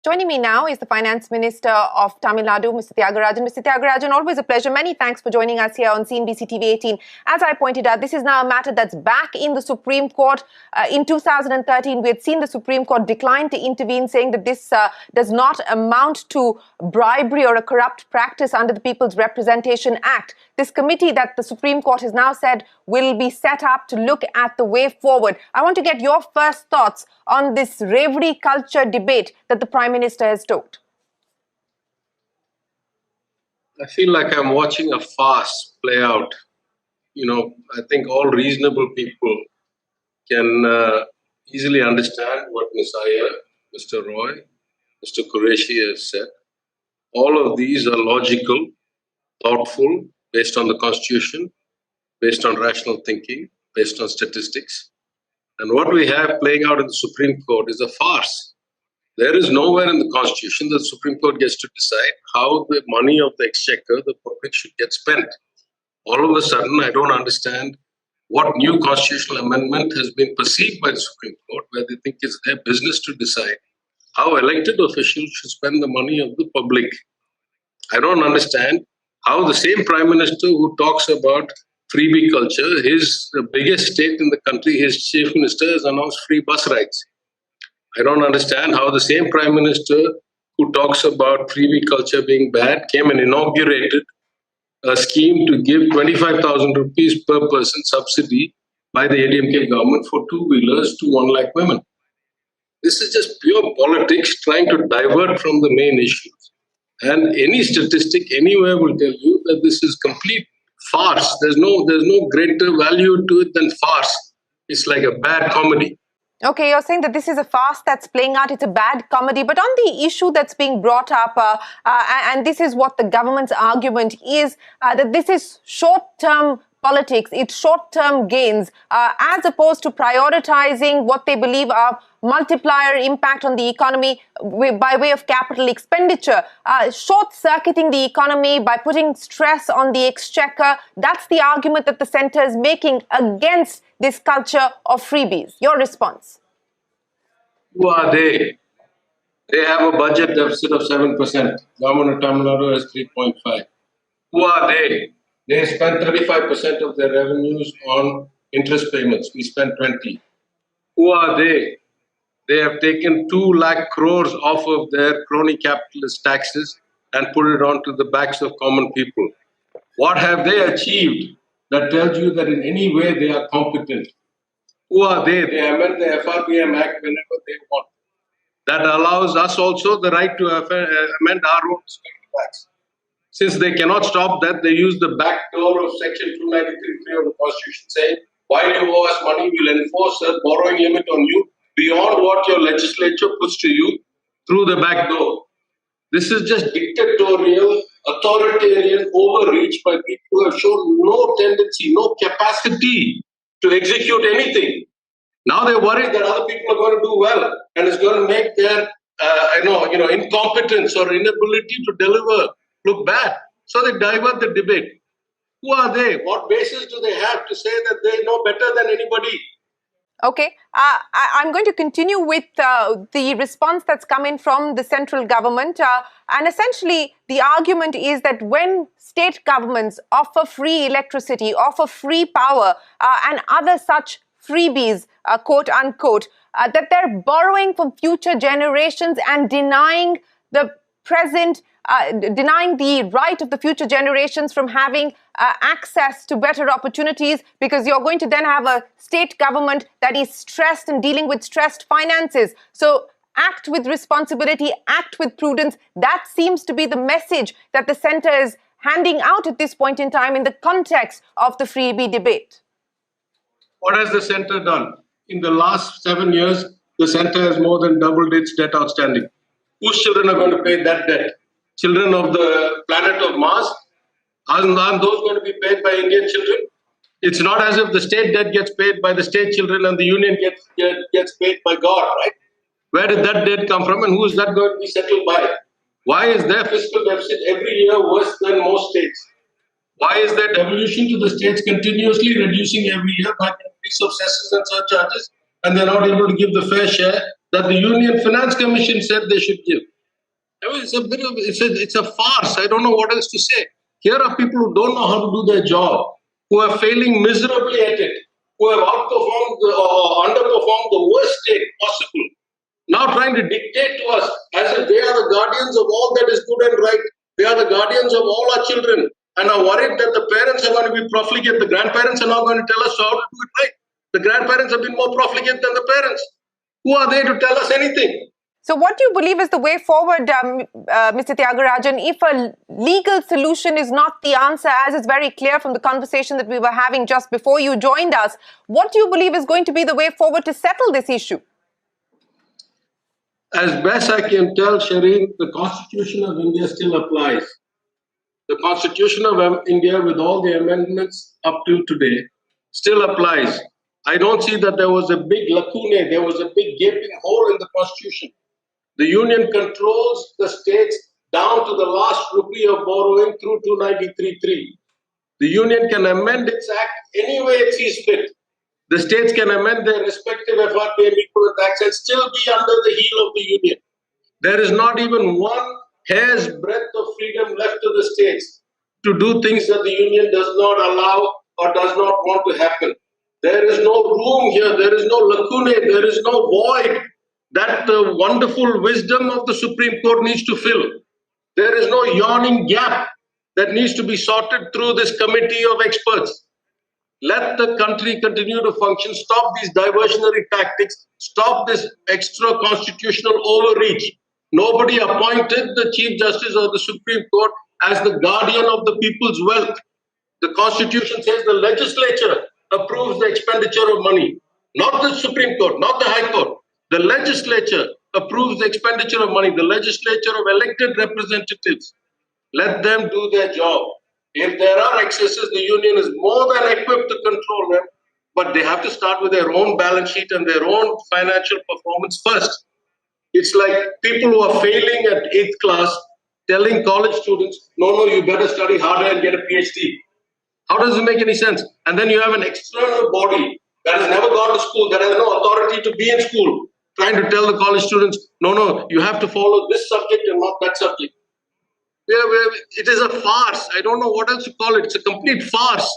Joining me now is the Finance Minister of Tamil Nadu, Mr. Thiagarajan. Mr. Thiagarajan, always a pleasure. Many thanks for joining us here on CNBC TV 18. As I pointed out, this is now a matter that's back in the Supreme Court. In 2013, we had seen the Supreme Court decline to intervene, saying that this does not amount to bribery or a corrupt practice under the People's Representation Act. This committee that the Supreme Court has now said will be set up to look at the way forward. I want to get your first thoughts on this reverie culture debate that the Prime Minister has talked. I feel like I'm watching a farce play out. I think all reasonable people can easily understand what Ms. Iyer, Mr. Roy, Mr. Qureshi has said. All of these are logical, thoughtful, based on the Constitution, based on rational thinking, based on statistics. And what we have playing out in the Supreme Court is a farce. There is nowhere in the Constitution that the Supreme Court gets to decide how the money of the exchequer, the public, should get spent. All of a sudden, I don't understand what new constitutional amendment has been perceived by the Supreme Court, where they think it's their business to decide how elected officials should spend the money of the public. I don't understand how the same Prime Minister who talks about freebie culture, his biggest state in the country, his Chief Minister, has announced free bus rides. I don't understand how the same Prime Minister who talks about freebie culture being bad came and inaugurated a scheme to give 25,000 rupees per person subsidy by the ADMK government for two-wheelers to 1 lakh women. This is just pure politics trying to divert from the main issues. And any statistic anywhere will tell you that this is complete farce. There's no greater value to it than farce. It's like a bad comedy. Okay, you're saying that this is a farce that's playing out. It's a bad comedy. But on the issue that's being brought up, and this is what the government's argument is, that this is short-term politics, it's short-term gains, as opposed to prioritizing what they believe are multiplier impact on the economy by way of capital expenditure, short-circuiting the economy by putting stress on the exchequer. That's the argument that the centre is making against this culture of freebies. Your response? Who are they? They have a budget deficit of 7%. Government of Tamil Nadu has 3.5. Who are they? They spend 35% of their revenues on interest payments. We spend 20. Who are they? They have taken 2 lakh crores off of their crony capitalist taxes and put it onto the backs of common people. What have they achieved that tells you that in any way they are competent? Who are they? They amend the FRBM Act whenever they want. That allows us also the right to amend our own tax. Since they cannot stop that, they use the back door of Section 293 of the Constitution, saying, while you owe us money, we'll enforce a borrowing limit on you beyond what your legislature puts to you through the back door. This is just dictatorial, authoritarian overreach by people who have shown no tendency, no capacity to execute anything. Now they're worried that other people are going to do well, and it's going to make their incompetence or inability to deliver look bad. So they divert the debate. Who are they? What basis do they have to say that they know better than anybody? Okay, I'm going to continue with the response that's come in from the central government. And essentially, the argument is that when state governments offer free electricity, offer free power, and other such freebies, quote unquote, that they're borrowing from future generations and denying the present, denying the right of the future generations from having access to better opportunities, because you're going to then have a state government that is stressed and dealing with stressed finances. So act with responsibility, act with prudence. That seems to be the message that the centre is handing out at this point in time in the context of the freebie debate. What has the centre done? In the last 7 years, the centre has more than doubled its debt outstanding. Whose children are going to pay that debt? Children of the planet of Mars? Aren't those going to be paid by Indian children? It's not as if the state debt gets paid by the state children and the union gets paid by God, right? Where did that debt come from, and who is that going to be settled by? Why is their fiscal deficit every year worse than most states? Why is their devolution to the states continuously reducing every year by the increase of cesses and surcharges, and they're not able to give the fair share that the Union Finance Commission said they should give? I mean, it's a farce. I don't know what else to say. Here are people who don't know how to do their job, who are failing miserably at it, who have outperformed underperformed the worst state possible. Now trying to dictate to us as if they are the guardians of all that is good and right. They are the guardians of all our children and are worried that the parents are going to be profligate. The grandparents are now going to tell us how to do it right. The grandparents have been more profligate than the parents. Who are they to tell us anything? So what do you believe is the way forward, Mr. Tyagarajan, if a legal solution is not the answer, as is very clear from the conversation that we were having just before you joined us? What do you believe is going to be the way forward to settle this issue? As best I can tell, Shireen, the Constitution of India still applies. The Constitution of India, with all the amendments up till today, still applies. I don't see that there was a big lacune, there was a big gaping hole in the Constitution. The Union controls the states down to the last rupee of borrowing through 293.3. The Union can amend its act any way it sees fit. The states can amend their respective FRP and equivalent acts and still be under the heel of the Union. There is not even one hair's breadth of freedom left to the states to do things that the Union does not allow or does not want to happen. There is no room here, there is no lacune, there is no void that the wonderful wisdom of the Supreme Court needs to fill. There is no yawning gap that needs to be sorted through this committee of experts. Let the country continue to function. Stop these diversionary tactics. Stop this extra constitutional overreach. Nobody appointed the Chief Justice of the Supreme Court as the guardian of the people's wealth. The Constitution says the legislature approves the expenditure of money, not the Supreme Court, not the High Court. The legislature approves the expenditure of money, the legislature of elected representatives. Let them do their job. If there are excesses, the Union is more than equipped to control them, but they have to start with their own balance sheet and their own financial performance first. It's like people who are failing at 8th class telling college students, no, you better study harder and get a PhD. How does it make any sense? And then you have an external body that has never gone to school, that has no authority to be in school, trying to tell the college students, no, you have to follow this subject and not that subject. It is a farce. I don't know what else to call it. It's a complete farce.